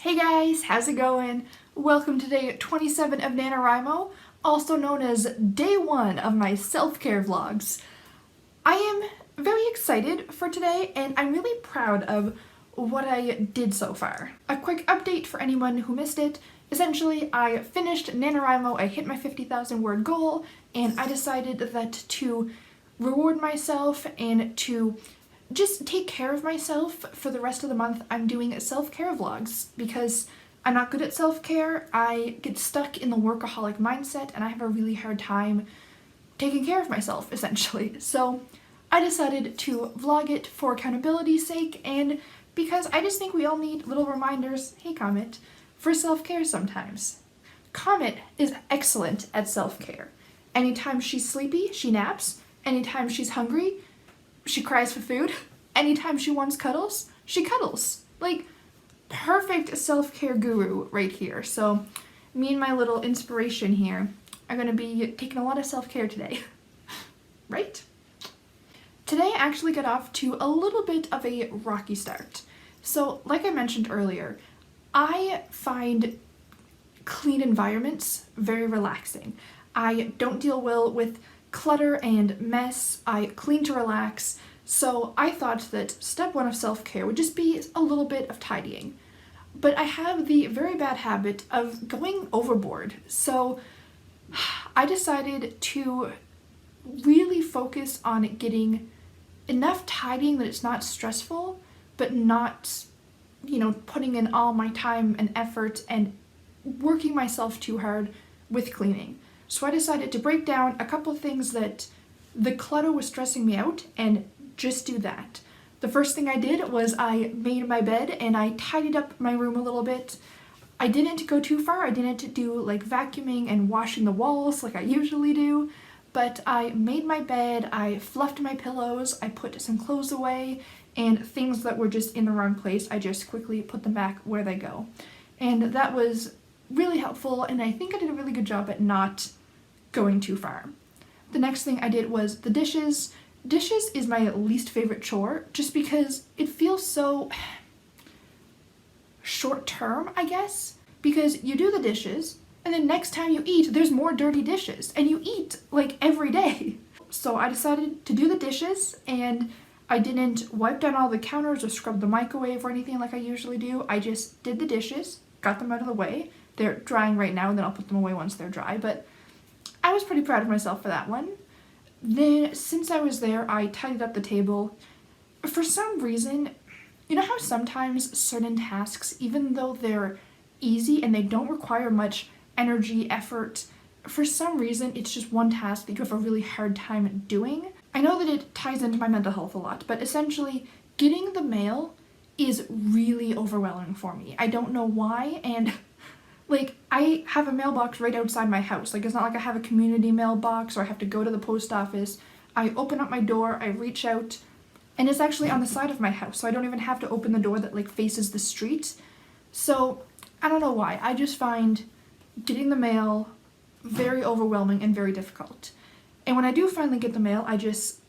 Hey guys, how's it going? Welcome to day 27 of Nanowrimo, also known as day 1 of my self-care vlogs. I am very excited for today and I'm really proud of what I did so far. A quick update for anyone who missed it. Essentially, I finished Nanowrimo, I hit my 50,000 word goal, and I decided that to reward myself and to just take care of myself for the rest of the month, I'm doing self-care vlogs because I'm not good at self-care. I get stuck in the workaholic mindset and I have a really hard time taking care of myself, essentially. So I decided to vlog it for accountability's sake and because I just think we all need little reminders, hey Comet, for self-care sometimes. Comet is excellent at self-care. Anytime she's sleepy, she naps. Anytime she's hungry, she cries for food. Anytime she wants cuddles, she cuddles. Like, perfect self-care guru right here. So, me and my little inspiration here are gonna be taking a lot of self-care today. Right? Today I actually got off to a little bit of a rocky start. So, like I mentioned earlier, I find clean environments very relaxing. I don't deal well with clutter and mess. I clean to relax. So I thought that step 1 of self-care would just be a little bit of tidying. But I have the very bad habit of going overboard. So I decided to really focus on getting enough tidying that it's not stressful, but not, putting in all my time and effort and working myself too hard with cleaning. So I decided to break down a couple of things that the clutter was stressing me out and just do that. The first thing I did was I made my bed and I tidied up my room a little bit. I didn't go too far. I didn't do like vacuuming and washing the walls like I usually do, but I made my bed, I fluffed my pillows, I put some clothes away, and things that were just in the wrong place, I just quickly put them back where they go. And that was really helpful, and I think I did a really good job at not going too far. The next thing I did was the dishes. Dishes is my least favorite chore just because it feels so short term, I guess, because you do the dishes and then next time you eat there's more dirty dishes and you eat like every day. So I decided to do the dishes and I didn't wipe down all the counters or scrub the microwave or anything like I usually do. I just did the dishes, got them out of the way. They're drying right now and then I'll put them away once they're dry, but I was pretty proud of myself for that one. Then, since I was there, I tidied up the table. For some reason, you know how sometimes certain tasks, even though they're easy and they don't require much energy, effort, for some reason it's just one task that you have a really hard time doing? I know that it ties into my mental health a lot, but essentially, getting the is really overwhelming for me. I don't know why, and like, I have a mailbox right outside my house. Like, it's not like I have a community mailbox or I have to go to the post office. I open up my door, I reach out, and it's actually on the side of my house, so I don't even have to open the door that, like, faces the street. So, I don't know why. I just find getting the mail very overwhelming and very difficult. And when I do finally get the mail, I just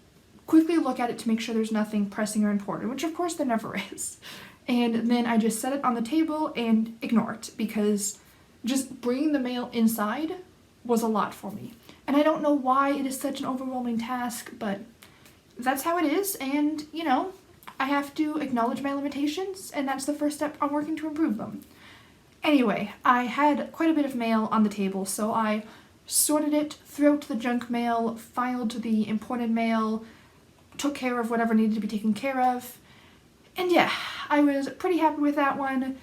quickly look at it to make sure there's nothing pressing or important, which of course there never is. And then I just set it on the table and ignore it because just bringing the mail inside was a lot for me. And I don't know why it is such an overwhelming task, but that's how it is, and, I have to acknowledge my limitations, and that's the first step on working to improve them. Anyway, I had quite a bit of mail on the table, so I sorted it, threw out the junk mail, filed the important mail, took care of whatever needed to be taken care of, and yeah, I was pretty happy with that one,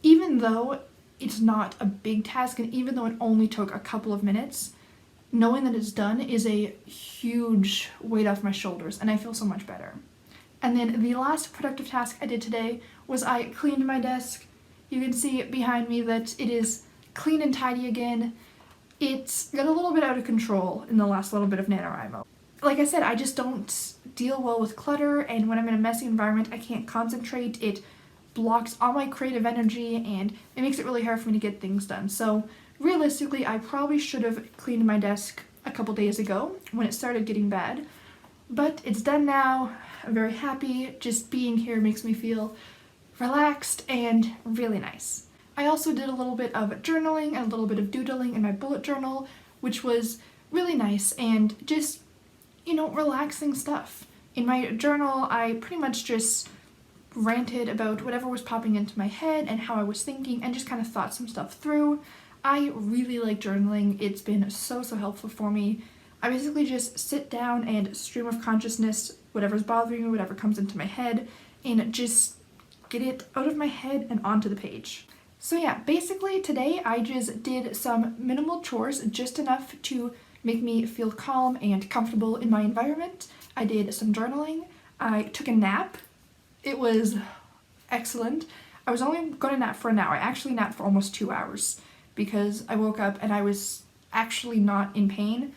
even though it's not a big task, and even though it only took a couple of minutes, knowing that it's done is a huge weight off my shoulders, and I feel so much better. And then the last productive task I did today was I cleaned my desk. You can see behind me that it is clean and tidy again. It's got a little bit out of control in the last little bit of NaNoWriMo. Like I said, I just don't deal well with clutter, and when I'm in a messy environment, I can't concentrate. It blocks all my creative energy and it makes it really hard for me to get things done. So realistically, I probably should have cleaned my desk a couple days ago when it started getting bad, but it's done now. I'm very happy. Just being here makes me feel relaxed, and really nice. I also did a little bit of journaling and a little bit of doodling in my bullet journal, which was really nice and just, relaxing stuff. In my journal, I pretty much just ranted about whatever was popping into my head and how I was thinking and just kind of thought some stuff through. I really like journaling. It's been so helpful for me. I basically just sit down and stream of consciousness whatever's bothering me, whatever comes into my head, and just get it out of my head and onto the page. So yeah, basically today I just did some minimal chores, just enough to make me feel calm and comfortable in my environment. I did some journaling. I took a nap. It was excellent. I was only going to nap for an hour. I actually napped for almost 2 hours because I woke up and I was actually not in pain.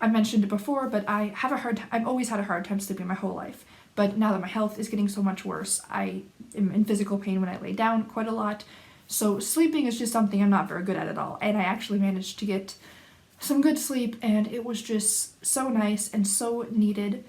I mentioned it before, but I've always had a hard time sleeping my whole life. But now that my health is getting so much worse, I am in physical pain when I lay down quite a lot. So sleeping is just something I'm not very good at all. And I actually managed to get some good sleep, and it was just so nice and so needed.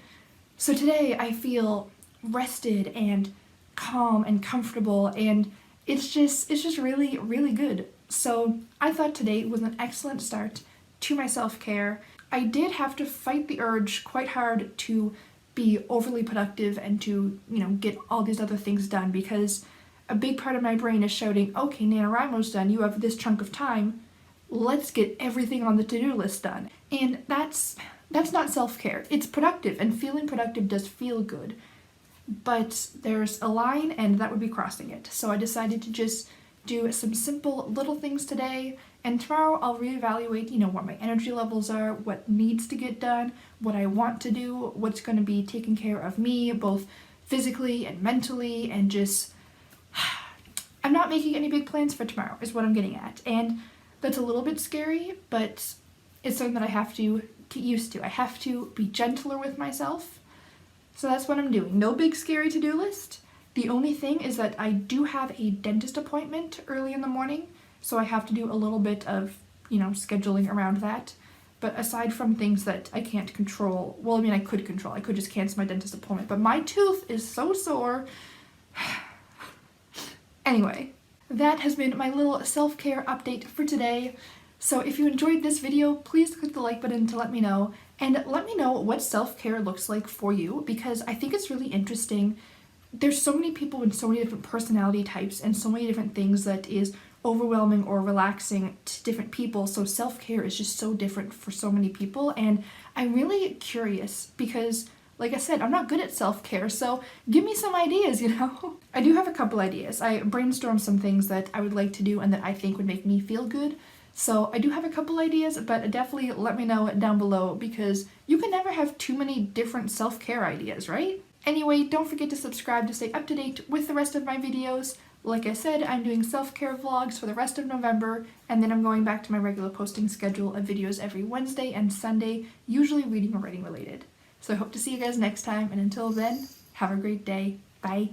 So today I feel rested and calm and comfortable, and it's just really, really good. So I thought today was an excellent start to my self-care. I did have to fight the urge quite hard to be overly productive and to, get all these other things done, because a big part of my brain is shouting, okay, NaNoWrimo's done, you have this chunk of time, let's get everything on the to-do list done. And that's not self-care. It's productive, and feeling productive does feel good, but there's a line and that would be crossing it. So I decided to just do some simple little things today, and tomorrow I'll reevaluate, what my energy levels are, what needs to get done, what I want to do, what's going to be taking care of me, both physically and mentally, and just, I'm not making any big plans for tomorrow is what I'm getting at. And that's a little bit scary, but it's something that I have to get used to. I have to be gentler with myself. So that's what I'm doing. No big scary to-do list. The only thing is that I do have a dentist appointment early in the morning, so I have to do a little bit of, scheduling around that. But aside from things that I can't control, I could control. I could just cancel my dentist appointment, but my tooth is so sore. Anyway, that has been my little self-care update for today. So if you enjoyed this video, please click the like button to let me know, and let me know what self-care looks like for you, because I think it's really interesting. There's so many people with so many different personality types and so many different things that is overwhelming or relaxing to different people. So self-care is just so different for so many people, and I'm really curious because, like I said, I'm not good at self-care, so give me some ideas, I do have a couple ideas. I brainstormed some things that I would like to do and that I think would make me feel good. So I do have a couple ideas, but definitely let me know down below, because you can never have too many different self-care ideas, right? Anyway, don't forget to subscribe to stay up to date with the rest of my videos. Like I said, I'm doing self-care vlogs for the rest of November, and then I'm going back to my regular posting schedule of videos every Wednesday and Sunday, usually reading or writing related. So I hope to see you guys next time, and until then, have a great day. Bye!